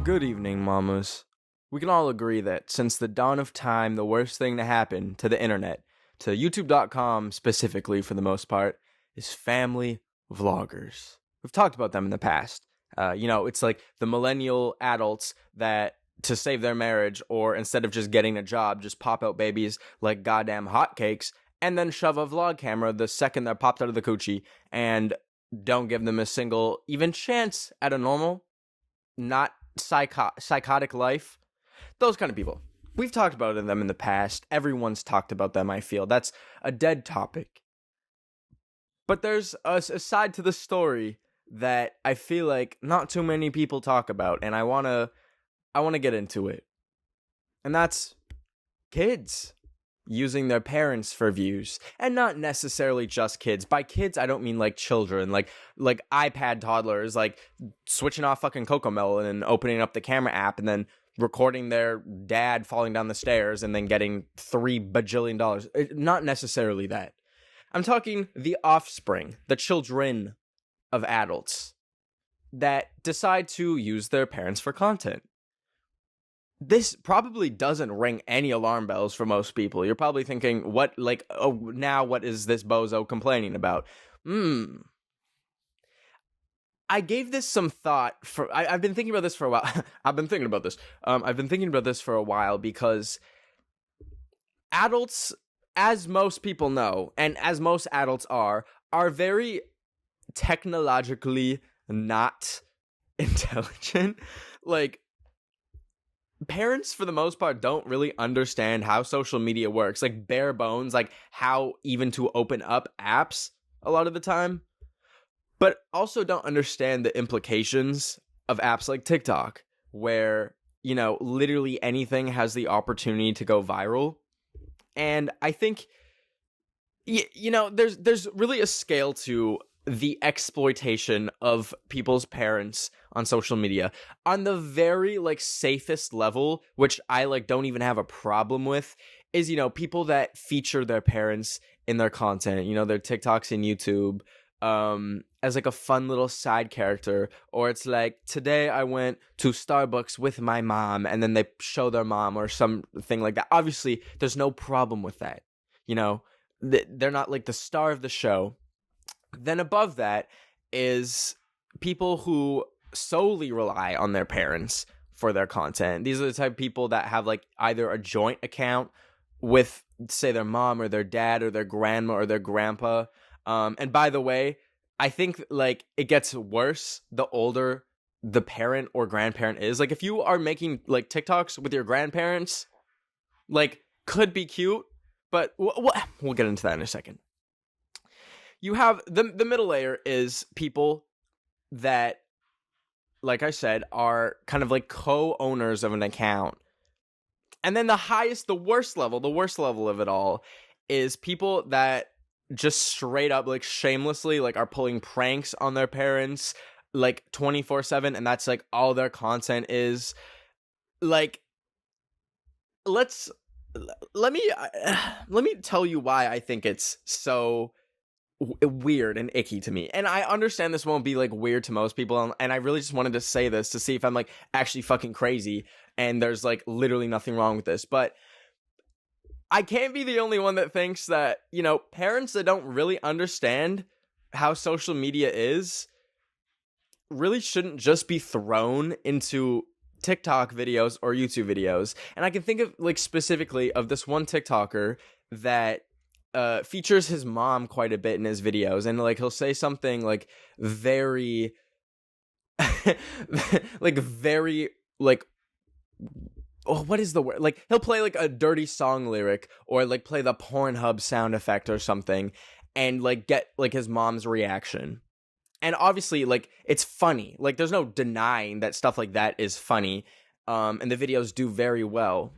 Good evening, mamas. We can all agree that since the dawn of time, the worst thing to happen to the internet, to YouTube.com specifically for the most part, is family vloggers. We've talked about them in the past. It's like the millennial adults that, to save their marriage, or instead of just getting a job, just pop out babies like goddamn hotcakes, and then shove a vlog camera the second they're popped out of the coochie, and don't give them a single even chance at a normal, not psychotic life. Those kind of people. We've talked about them in the past. Everyone's talked about them, I feel. That's a dead topic. But there's a side to the story that I feel like not too many people talk about, and I want to get into it. And that's kids using their parents for views, and not necessarily just kids. By kids, I don't mean like children, like iPad toddlers, like switching off fucking Cocomelon and opening up the camera app and then recording their dad falling down the stairs and then getting $3 bajillion. Not necessarily that. I'm talking the offspring, the children of adults that decide to use their parents for content. This probably doesn't ring any alarm bells for most people. You're probably thinking, what is this bozo complaining about? I gave this some thought. I've been thinking about this for a while. I've been thinking about this for a while because adults, as most people know, and as most adults are very technologically not intelligent. Like, parents, for the most part, don't really understand how social media works, like bare bones, like how even to open up apps a lot of the time, but also don't understand the implications of apps like TikTok, where, literally anything has the opportunity to go viral. And I think, there's really a scale to the exploitation of people's parents on social media. On the very safest level, which I don't even have a problem with, is people that feature their parents in their content, their TikToks and YouTube, as a fun little side character. Or it's like, today I went to Starbucks with my mom, and then they show their mom or something like that. Obviously there's no problem with that. They're not the star of the show. Then above that is people who solely rely on their parents for their content. These are the type of people that have either a joint account with, say, their mom or their dad or their grandma or their grandpa. And by the way, I think it gets worse the older the parent or grandparent is. If you are making TikToks with your grandparents, could be cute, but we'll get into that in a second. You have the middle layer is people that, like I said, are kind of co-owners of an account. And then the worst level of it all is people that just straight up shamelessly are pulling pranks on their parents 24/7, and that's all their content is. Let me tell you why I think it's so weird and icky to me. And I understand this won't be weird to most people, and I really just wanted to say this to see if I'm actually fucking crazy and there's literally nothing wrong with this. But I can't be the only one that thinks that, parents that don't really understand how social media is really shouldn't just be thrown into TikTok videos or YouTube videos. And I can think of specifically of this one TikToker that features his mom quite a bit in his videos, and he'll say something very very what is the word? He'll play a dirty song lyric, or play the Pornhub sound effect or something, and get his mom's reaction. And obviously it's funny. There's no denying that stuff like that is funny, and the videos do very well.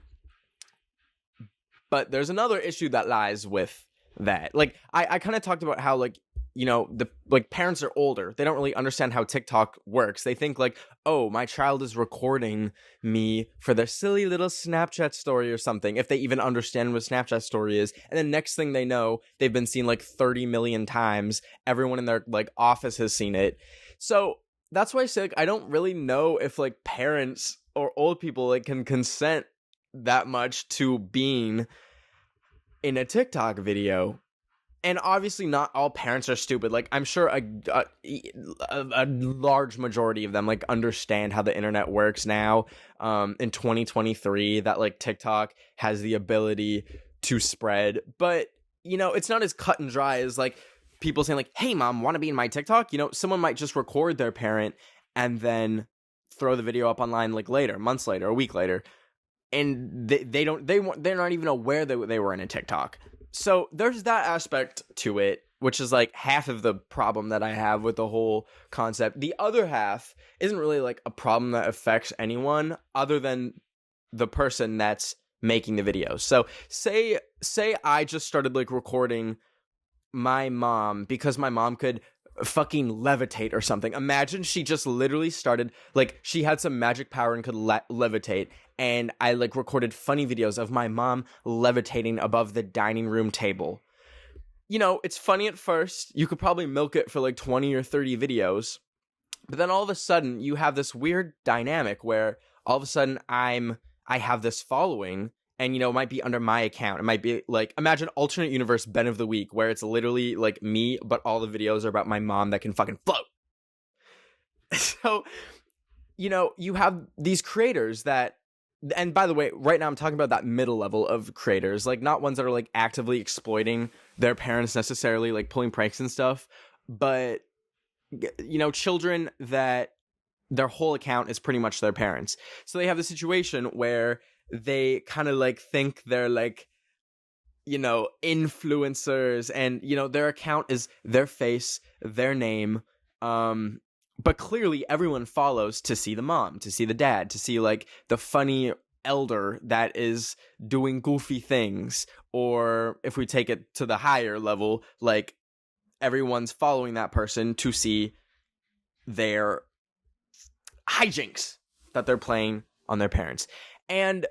But there's another issue that lies with that. I kind of talked about how the like parents are older. They don't really understand how TikTok works. They think like, oh, my child is recording me for their silly little Snapchat story or something, if they even understand what Snapchat story is. And then next thing they know, they've been seen like 30 million times. Everyone in their like office has seen it. So that's why I say like I don't really know if like parents or old people like can consent that much to being in a TikTok video. And obviously not all parents are stupid. Like, I'm sure a large majority of them, like, understand how the internet works now, in 2023, that, like, TikTok has the ability to spread. But, it's not as cut and dry as, like, people saying, like, hey, mom, want to be in my TikTok? Someone might just record their parent and then throw the video up online, like, later, months later, a week later. And they're not even aware that they were in a TikTok. So there's that aspect to it, which is like half of the problem that I have with the whole concept. The other half isn't really like a problem that affects anyone other than the person that's making the video. So say I just started like recording my mom because my mom could fucking levitate or something. Imagine she just literally started, like, she had some magic power and could levitate, and I like recorded funny videos of my mom levitating above the dining room table. It's funny at first. You could probably milk it for like 20 or 30 videos, but then all of a sudden you have this weird dynamic where all of a sudden I have this following, and it might be under my account. It might be like, imagine alternate universe Ben of the Week, where it's literally like me, but all the videos are about my mom that can fucking float. So, you have these creators that, and by the way, right now I'm talking about that middle level of creators, like not ones that are like actively exploiting their parents necessarily, like pulling pranks and stuff, but children that their whole account is pretty much their parents. So they have the situation where they kind of like think they're like, influencers, and, their account is their face, their name. But clearly everyone follows to see the mom, to see the dad, to see like the funny elder that is doing goofy things. Or if we take it to the higher level, like everyone's following that person to see their hijinks that they're playing on their parents. And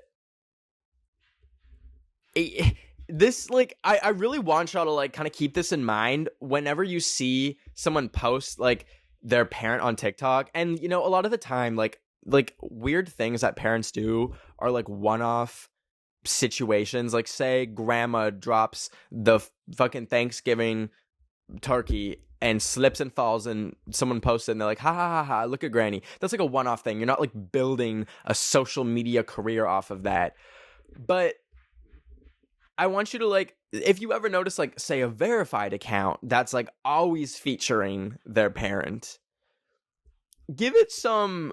this, like, I really want y'all to like kind of keep this in mind whenever you see someone post like their parent on TikTok. And a lot of the time like weird things that parents do are like one-off situations. Like, say grandma drops the fucking Thanksgiving turkey and slips and falls, and someone posts it and they're like, ha ha ha ha, look at granny. That's like a one-off thing. You're not like building a social media career off of that. But I want you to, like, if you ever notice, like, say a verified account that's like always featuring their parent, give it some,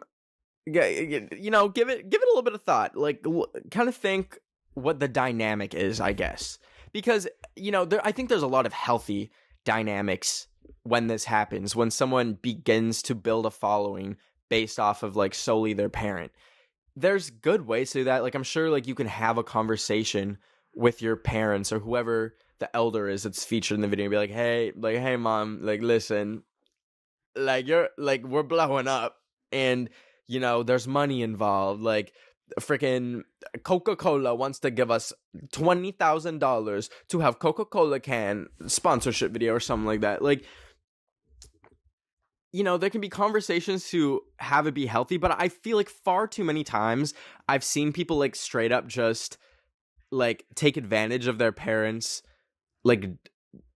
give it a little bit of thought. Like, kind of think what the dynamic is, I guess, because I think there's a lot of healthy dynamics when this happens, when someone begins to build a following based off of like solely their parent. There's good ways to do that. Like, I'm sure like you can have a conversation with your parents or whoever the elder is that's featured in the video and be like, hey mom, like, listen, like, you're like, we're blowing up, and there's money involved. Like, freaking Coca-Cola wants to give us $20,000 to have Coca-Cola can sponsorship video or something like that. Like, there can be conversations to have it be healthy, but I feel like far too many times I've seen people like straight up just like take advantage of their parents, like,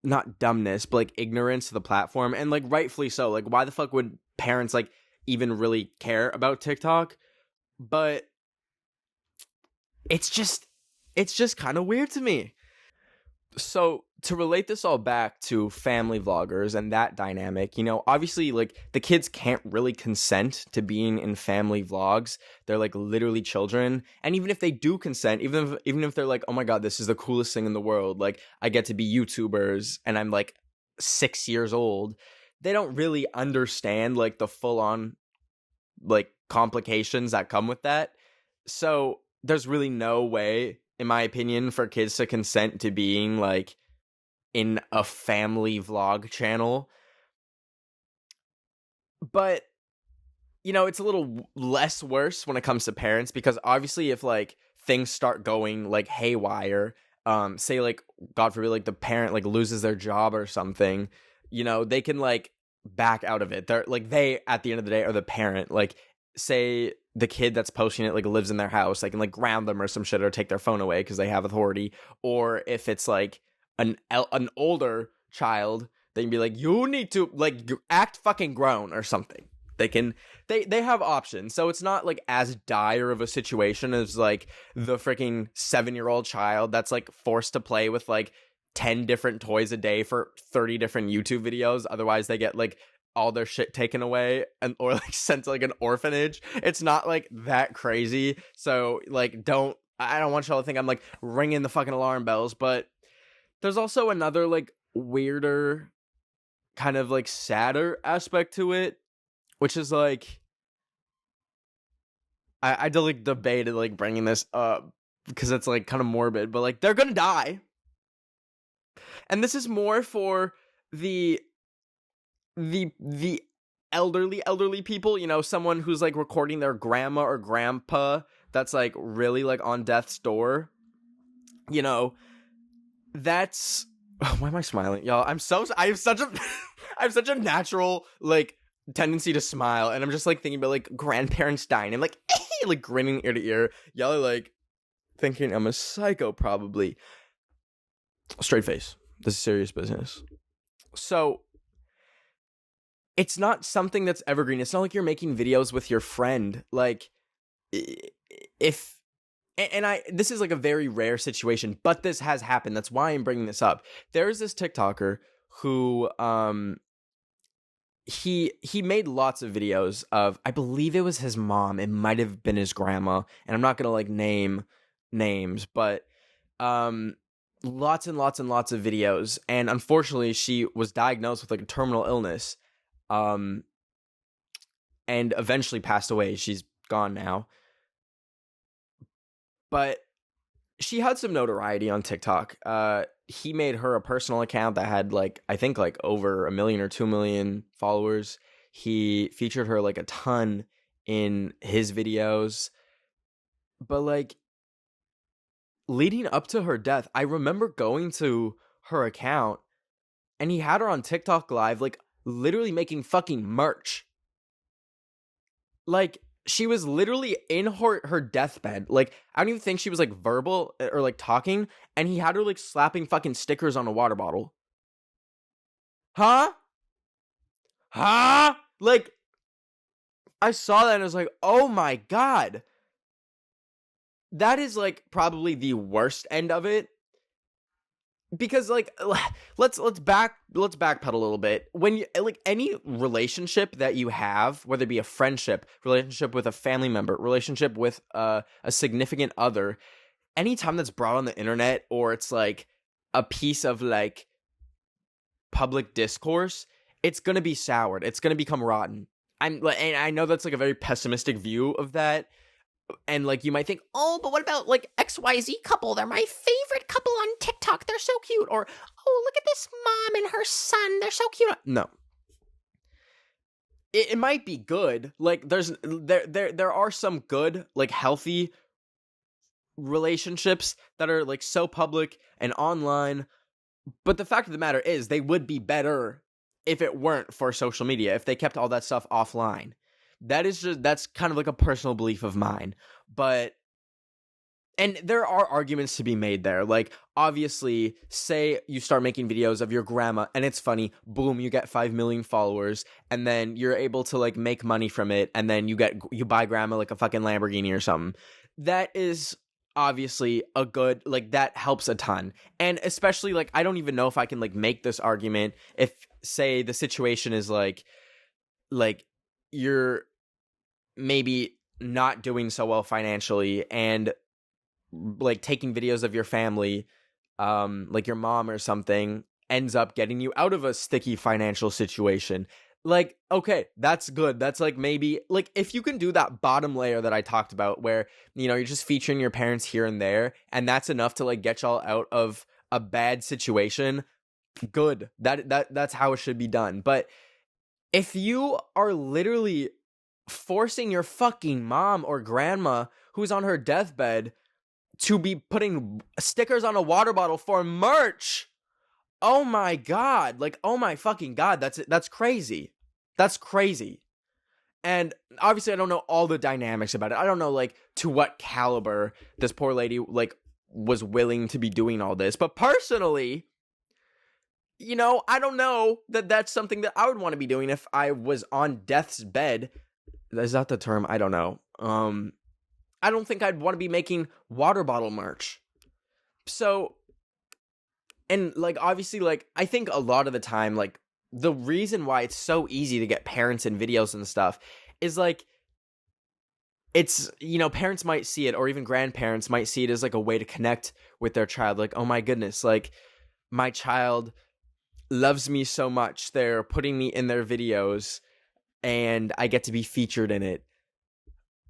not dumbness, but like ignorance to the platform, and like rightfully so. Like, why the fuck would parents like even really care about TikTok? But it's just kind of weird to me. So to relate this all back to family vloggers and that dynamic, obviously like the kids can't really consent to being in family vlogs. They're like literally children. And even if they do consent, even if they're like, oh my God, this is the coolest thing in the world, like I get to be YouTubers and I'm like 6 years old, they don't really understand like the full on like complications that come with that. So there's really no way, in my opinion, for kids to consent to being like in a family vlog channel. But, it's a little less worse when it comes to parents, because obviously if, like, things start going, like, haywire, say, like, God forbid, like, the parent, like, loses their job or something, they can, like, back out of it. They're, like, they, at the end of the day, are the parent. Like, say the kid that's posting it, like, lives in their house, they can, like, ground them or some shit, or take their phone away because they have authority. Or if it's, like, an older child, they can be like, you need to, like, act fucking grown or something. They have options, so it's not, like, as dire of a situation as, like, the freaking 7-year-old child that's, like, forced to play with, like, 10 different toys a day for 30 different YouTube videos. Otherwise they get, like, all their shit taken away or, like, sent to, like, an orphanage. It's not, like, that crazy. So, like, I don't want y'all to think I'm, like, ringing the fucking alarm bells. But there's also another, like, weirder, kind of, like, sadder aspect to it, which is, like, I like debated, like, bringing this up because it's, like, kind of morbid, but, like, they're gonna die. And this is more for the elderly people, someone who's, like, recording their grandma or grandpa that's, like, really, like, on death's door. That's why am I smiling, y'all? I have such a I have such a natural, like, tendency to smile, and I'm just, like, thinking about, like, grandparents dying. I'm like, like, grinning ear to ear. Y'all are, like, thinking I'm a psycho, probably. Straight face. This is serious business. So, it's not something that's evergreen. It's not like you're making videos with your friend. Like, this is, like, a very rare situation, but this has happened. That's why I'm bringing this up. There's this TikToker who, he made lots of videos of, I believe it was his mom, it might have been his grandma, and I'm not gonna, like, name names, but lots and lots and lots of videos, and unfortunately she was diagnosed with, like, a terminal illness, and eventually passed away. She's gone now, but she had some notoriety on TikTok. He made her a personal account that had, like, I think, like, over 1 million or 2 million followers. He featured her, like, a ton in his videos. But, like, leading up to her death, I remember going to her account and he had her on TikTok live, like, literally making fucking merch. Like, she was literally in her deathbed. Like, I don't even think she was, like, verbal or, like, talking. And he had her, like, slapping fucking stickers on a water bottle. Huh? Like, I saw that and I was like, oh my god. That is, like, probably the worst end of it. Because, like, let's backpedal a little bit. When you, like, any relationship that you have, whether it be a friendship, relationship with a family member, relationship with a significant other, anytime that's brought on the internet, or it's, like, a piece of, like, public discourse, it's gonna be soured. It's gonna become rotten. And I know that's, like, a very pessimistic view of that. And, like, you might think, oh, but what about, like, XYZ couple? They're my favorite couple on TikTok. They're so cute. Or, oh, look at this mom and her son. They're so cute. No. It might be good. Like, there are some good, like, healthy relationships that are, like, so public and online. But the fact of the matter is, they would be better if it weren't for social media, if they kept all that stuff offline. That's kind of, like, a personal belief of mine. And there are arguments to be made there. Like, obviously, say you start making videos of your grandma and it's funny, boom, you get 5 million followers, and then you're able to, like, make money from it, and then you buy grandma, like, a fucking Lamborghini or something. That is obviously a good, like, that helps a ton. And especially, like, I don't even know if I can, like, make this argument if, say, the situation is like you're maybe not doing so well financially, and, like, taking videos of your family, like your mom or something, ends up getting you out of a sticky financial situation. Like, okay, that's good. That's, like, maybe, like, if you can do that bottom layer that I talked about, where, you're just featuring your parents here and there, and that's enough to, like, get y'all out of a bad situation, good. That's how it should be done. But if you are literally forcing your fucking mom or grandma who's on her deathbed to be putting stickers on a water bottle for merch, oh my god, like, oh my fucking god, that's crazy. That's crazy. And obviously I don't know all the dynamics about it. I don't know, like, to what caliber this poor lady, like, was willing to be doing all this. But personally, you know, I don't know that that's something that I would want to be doing if I was on death's bed. Is that the term? I don't know. I don't think I'd want to be making water bottle merch. So, and, like, obviously, like, I think a lot of the time, like, the reason why it's so easy to get parents in videos and stuff is, like, it's, you know, parents might see it, or even grandparents might see it as, like, a way to connect with their child. Like, oh my goodness, like, my child loves me so much, they're putting me in their videos, and I get to be featured in it.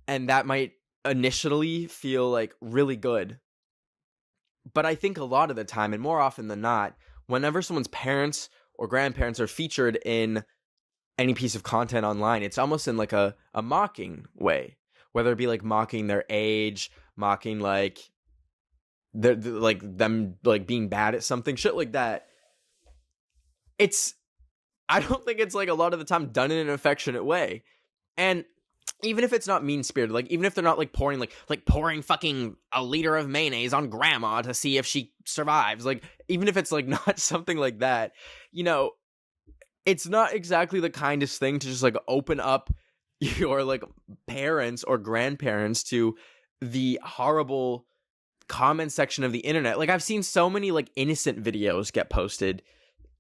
And that might initially feel, like, really good. But I think a lot of the time, and more often than not, whenever someone's parents or grandparents are featured in any piece of content online, it's almost in, like, a mocking way. Whether it be, like, mocking their age, mocking, like, like, them, like, being bad at something, shit like that. I don't think it's, like, a lot of the time done in an affectionate way. And even if it's not mean-spirited, like, even if they're not, like, pouring fucking a liter of mayonnaise on grandma to see if she survives, like, even if it's, like, not something like that, you know, it's not exactly the kindest thing to just, like, open up your, like, parents or grandparents to the horrible comment section of the internet. Like, I've seen so many, like, innocent videos get posted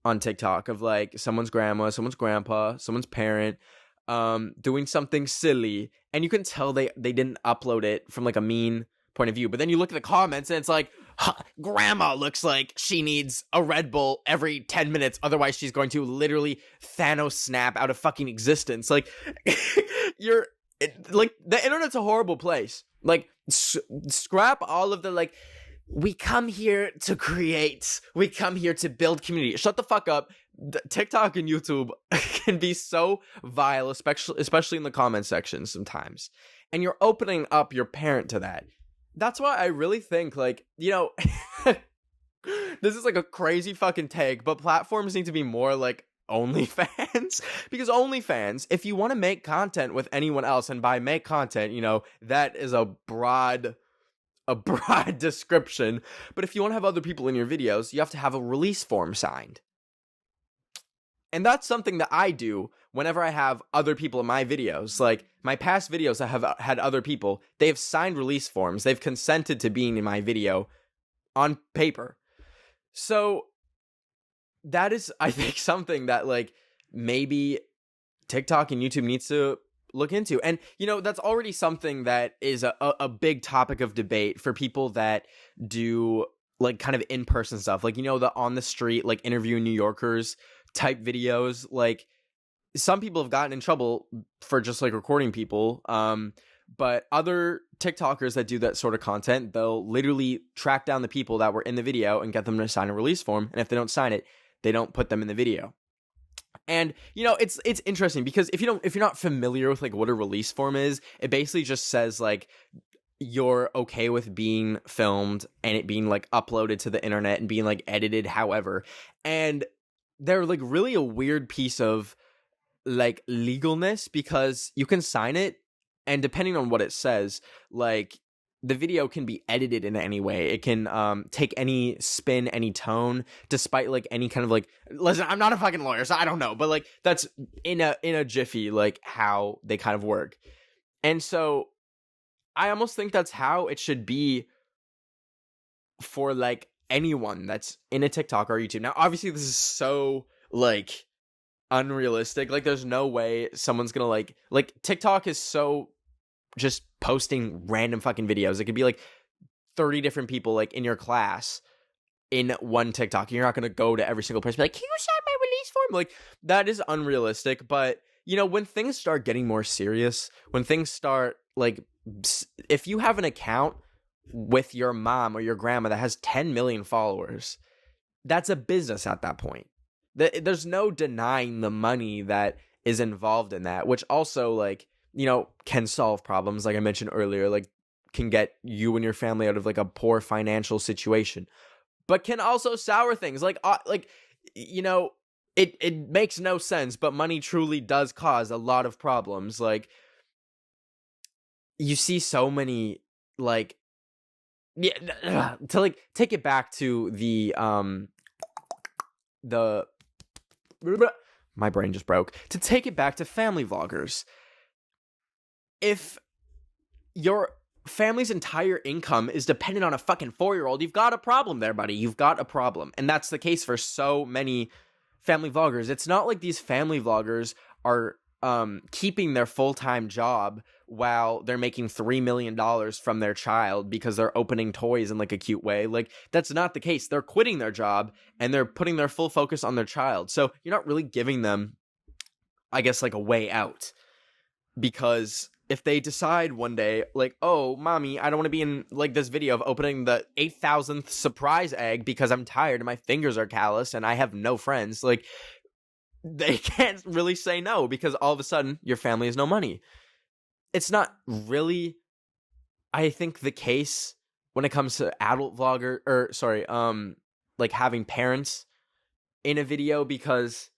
on TikTok of, like, someone's grandma, someone's grandpa, someone's parent, doing something silly, and you can tell they didn't upload it from, like, a mean point of view. But then you look at the comments and it's like, grandma looks like she needs a Red Bull every 10 minutes, otherwise she's going to literally Thanos snap out of fucking existence. Like, like, the internet's a horrible place. Like, scrap all of the, like, we come here to create, we come here to build community. Shut the fuck up. TikTok and YouTube can be so vile, especially in the comment section sometimes. And you're opening up your parent to that. That's why I really think, like, you know, this is, like, a crazy fucking take, but platforms need to be more like OnlyFans. Because OnlyFans, if you want to make content with anyone else, and by make content, you know, that is a broad description, but if you want to have other people in your videos, you have to have a release form signed. And that's something that I do whenever I have other people in my videos. Like, my past videos I have had other people, they have signed release forms, they've consented to being in my video on paper. So that is, I think, something that, like, maybe TikTok and YouTube needs to look into. And, you know, that's already something that is a big topic of debate for people that do, like, kind of in-person stuff. Like, you know, the on the street, like, interviewing New Yorkers type videos. Like, some people have gotten in trouble for just, like, recording people. But other TikTokers that do that sort of content, they'll literally track down the people that were in the video and get them to sign a release form. And if they don't sign it, they don't put them in the video. And, you know, it's interesting because if you're not familiar with, like, what a release form is, it basically just says, like, you're okay with being filmed and it being, like, uploaded to the internet and being, like, edited however. And they're, like, really a weird piece of, like, legalness, because you can sign it, and depending on what it says, like, the video can be edited in any way. It can take any spin, any tone, despite, like, any kind of, like, listen, I'm not a fucking lawyer, so I don't know, but, like, that's in a jiffy, like, how they kind of work. And so I almost think that's how it should be for, like, anyone that's in a TikTok or YouTube. Now, obviously, this is so, like, unrealistic. Like, there's no way someone's gonna, like, TikTok is so just posting random fucking videos. It could be, like, 30 different people, like, in your class in one TikTok. You're not gonna go to every single person and be like, can you sign my release form? Like, that is unrealistic. But, you know, when things start getting more serious, when things start, like, if you have an account with your mom or your grandma that has 10 million followers, that's a business at that point. There's no denying the money that is involved in that, which also, like, you know, can solve problems, like I mentioned earlier, like can get you and your family out of like a poor financial situation, but can also sour things. Like you know, it makes no sense, but money truly does cause a lot of problems. Like, you see so many, like, yeah, to like take it back to the my brain just broke. To take it back to family vloggers, if your family's entire income is dependent on a fucking 4-year-old, you've got a problem there, buddy. You've got a problem. And that's the case for so many family vloggers. It's not like these family vloggers are keeping their full-time job while they're making $3 million from their child because they're opening toys in like a cute way. Like, that's not the case. They're quitting their job and they're putting their full focus on their child. So you're not really giving them, I guess, like a way out, because if they decide one day, like, oh, mommy, I don't want to be in like this video of opening the 8,000th surprise egg because I'm tired and my fingers are calloused and I have no friends, like, they can't really say no, because all of a sudden your family has no money. It's not really, I think, the case when it comes to adult vlogger, or sorry, like having parents in a video, because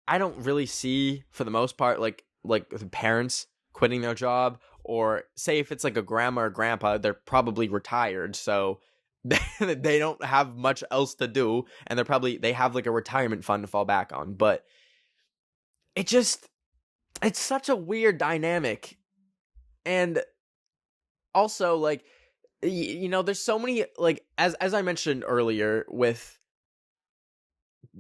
I don't really see, for the most part, like the parents quitting their job, or say if it's like a grandma or grandpa, they're probably retired, so they don't have much else to do, and they have like a retirement fund to fall back on. But it's such a weird dynamic. And also, like, you know, there's so many, like, as I mentioned earlier, with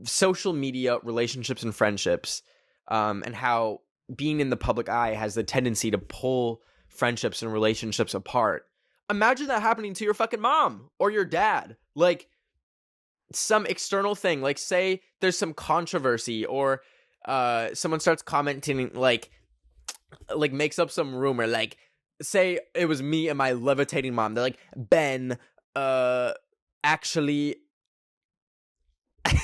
social media relationships and friendships, and how being in the public eye has the tendency to pull friendships and relationships apart. Imagine that happening to your fucking mom or your dad. Like, some external thing, like say there's some controversy, or someone starts commenting, like makes up some rumor, like say it was me and my levitating mom. They're like, Ben, actually, I'm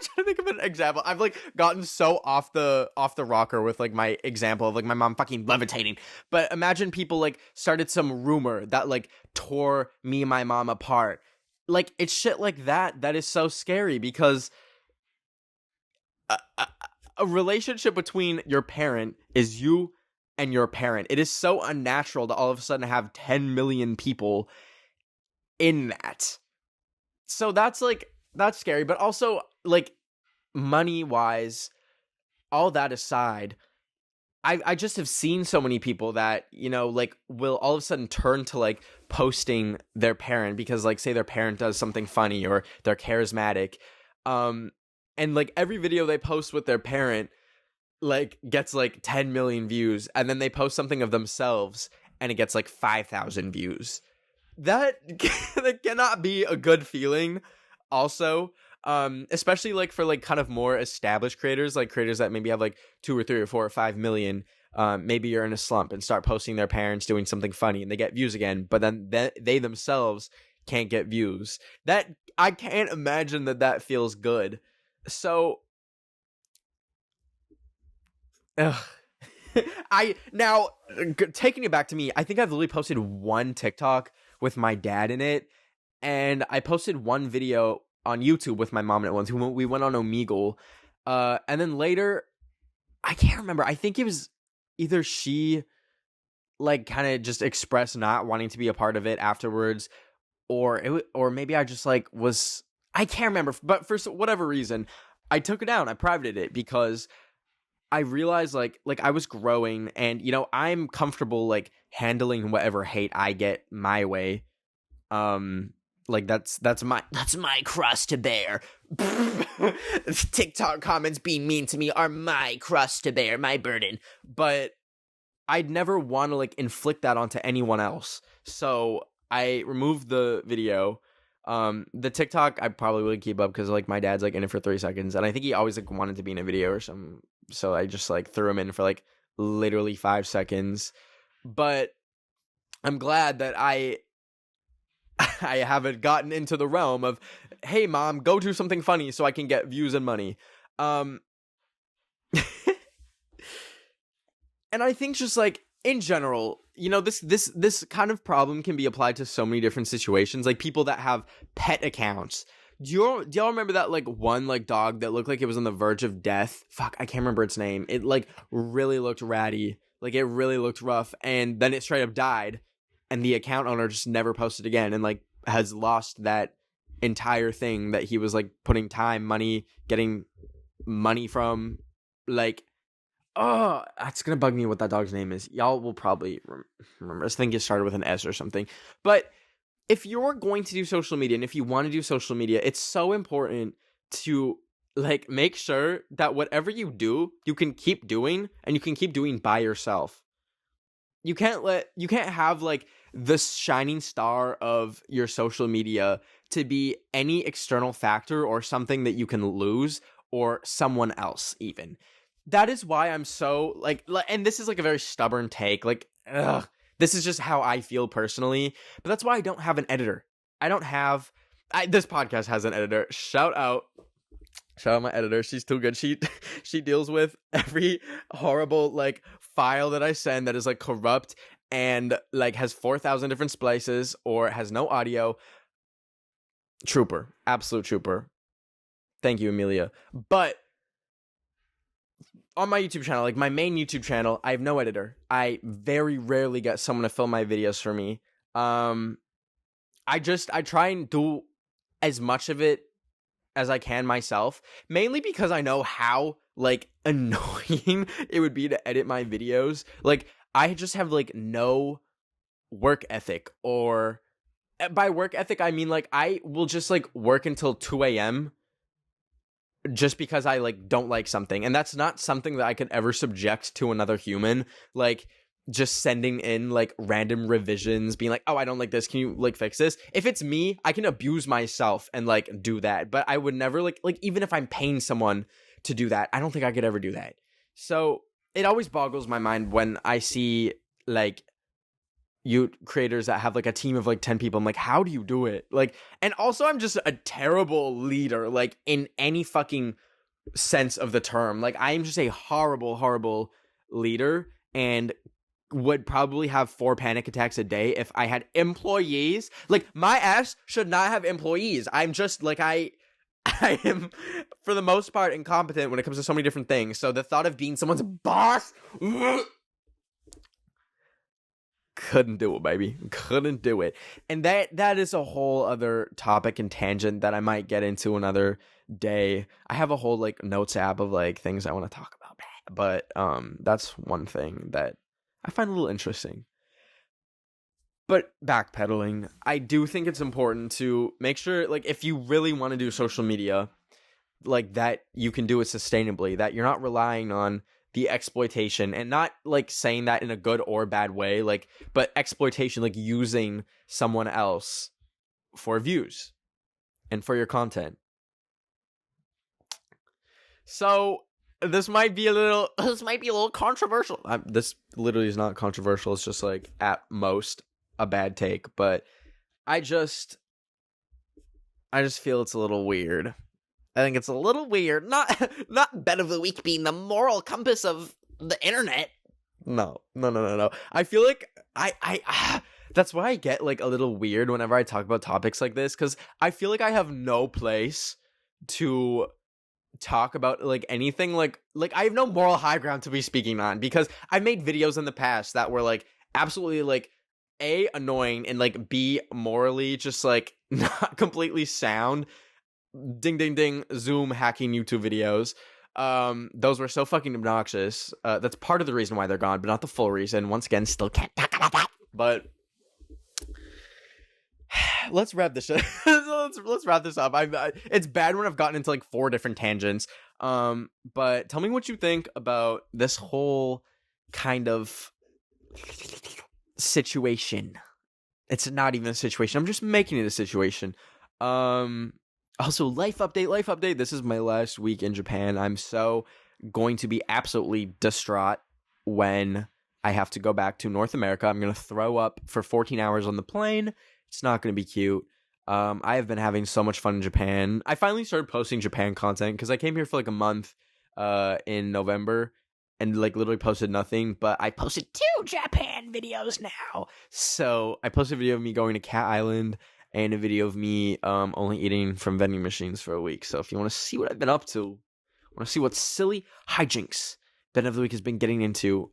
trying to think of an example. I've like gotten so off the rocker with like my example of like my mom fucking levitating. But imagine people like started some rumor that like tore me and my mom apart. Like, it's shit like that is so scary, because a relationship between your parent is you and your parent. It is so unnatural to all of a sudden have 10 million people in that. So that's scary. But also, like, money wise, all that aside, I just have seen so many people that, you know, like, will all of a sudden turn to like posting their parent because, like, say their parent does something funny or they're charismatic, and like every video they post with their parent like gets like 10 million views, and then they post something of themselves and it gets like 5,000 views. That cannot be a good feeling. Also, especially like for like kind of more established creators, like creators that maybe have like 2 or 3 or 4 or 5 million. Maybe you're in a slump and start posting their parents doing something funny and they get views again, but then they themselves can't get views. That, I can't imagine that feels good. So, taking it back to me, I think I've literally posted one TikTok with my dad in it, and I posted one video on YouTube with my mom in it once. We went on Omegle, and then later, I can't remember, I think it was either she like kind of just expressed not wanting to be a part of it afterwards, or maybe I just like was, I can't remember, but for whatever reason, I took it down. I privated it because I realized like I was growing, and, you know, I'm comfortable like handling whatever hate I get my way. Like that's my cross to bear. TikTok comments being mean to me are my cross to bear, my burden. But I'd never want to like inflict that onto anyone else. So I removed the video. The TikTok I probably would keep up because like my dad's like in it for 3 seconds, and I think he always like wanted to be in a video or something. So I just like threw him in for like literally 5 seconds. But I'm glad that I haven't gotten into the realm of hey mom, go do something funny so I can get views and money. And I think just like in general, you know, this kind of problem can be applied to so many different situations. Like people that have pet accounts. Do y'all remember that like one like dog that looked like it was on the verge of death? Fuck, I can't remember its name. It like really looked ratty. Like it really looked rough, and then it straight up died, and the account owner just never posted again, and like has lost that entire thing that he was like putting time, money, getting money from. Like, oh, it's gonna bug me what that dog's name is. Y'all will probably remember. I think it started with an S or something. But if you're going to do social media, and if you want to do social media, it's so important to like make sure that whatever you do, you can keep doing, and you can keep doing by yourself. You can't have like the shining star of your social media to be any external factor or something that you can lose, or someone else even. That is why I'm so like, and this is like a very stubborn take, like, ugh, this is just how I feel personally, but that's why I don't have an editor. This podcast has an editor. Shout out my editor. She's too good. She deals with every horrible like file that I send that is like corrupt and like has 4,000 different splices or has no audio. Trooper. Absolute trooper. Thank you, Amelia. But on my YouTube channel, like my main YouTube channel, I have no editor. I very rarely get someone to film my videos for me. I try and do as much of it as I can myself, mainly because I know how like annoying it would be to edit my videos. Like I just have like no work ethic, or by work ethic I mean like I will just like work until 2 a.m. just because I like don't like something, and that's not something that I could ever subject to another human. Like just sending in like random revisions, being like, oh, I don't like this, can you like fix this? If it's me, I can abuse myself and like do that, but I would never like even if I'm paying someone to do that, I don't think I could ever do that. So it always boggles my mind when I see like you creators that have like a team of like 10 people. I'm like, how do you do it? Like, and also I'm just a terrible leader, like in any fucking sense of the term. Like I am just a horrible leader, and would probably have 4 panic attacks a day if I had employees. Like my ass should not have employees. I'm just like I am for the most part incompetent when it comes to so many different things. So the thought of being someone's boss, couldn't do it, baby. Couldn't do it. And that is a whole other topic and tangent that I might get into another day. I have a whole like notes app of like things I want to talk about, but that's one thing that I find a little interesting. But backpedaling, I do think it's important to make sure, like, if you really want to do social media, like, that you can do it sustainably, that you're not relying on the exploitation, and not, like, saying that in a good or bad way, like, but exploitation, like, using someone else for views and for your content. So this might be a little controversial. This literally is not controversial. It's just like at most a bad take, but I just feel it's a little weird. I think it's a little weird. Not Bet of the Week being the moral compass of the internet. No. I feel like I that's why I get like a little weird whenever I talk about topics like this, because I feel like I have no place to talk about like anything like I have no moral high ground to be speaking on, because I've made videos in the past that were like absolutely like A, annoying, and like B, morally just like not completely sound. Ding ding ding, Zoom hacking YouTube videos. Those were so fucking obnoxious. That's part of the reason why they're gone, but not the full reason. Once again, still can't talk about that. But let's wrap this shit. let's wrap this up. It's bad when I've gotten into like 4 different tangents. But tell me what you think about this whole kind of situation. It's not even a situation. I'm just making it a situation. Also, life update. This is my last week in Japan. I'm so going to be absolutely distraught when I have to go back to North America. I'm going to throw up for 14 hours on the plane. It's not going to be cute. I have been having so much fun in Japan. I finally started posting Japan content because I came here for like a month in November and like literally posted nothing, but I posted 2 Japan videos now. So I posted a video of me going to Cat Island and a video of me only eating from vending machines for a week. So if you want to see what I've been up to, want to see what silly hijinks Ben of the Week has been getting into,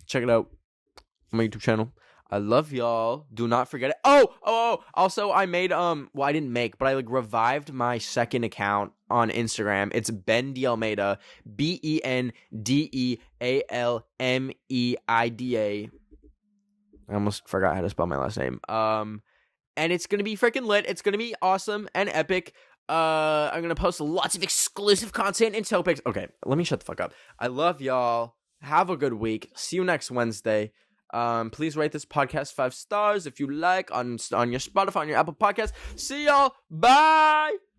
check it out on my YouTube channel. I love y'all. Do not forget it. Oh. Also, I made, well, I didn't make, but I, like, revived my second account on Instagram. It's Ben D. Almeida. BenDealmeida. I almost forgot how to spell my last name. And it's gonna be freaking lit. It's gonna be awesome and epic. I'm gonna post lots of exclusive content and topics. Okay, let me shut the fuck up. I love y'all. Have a good week. See you next Wednesday. Please rate this podcast 5 stars if you like on your Spotify, on your Apple Podcast. See y'all. Bye.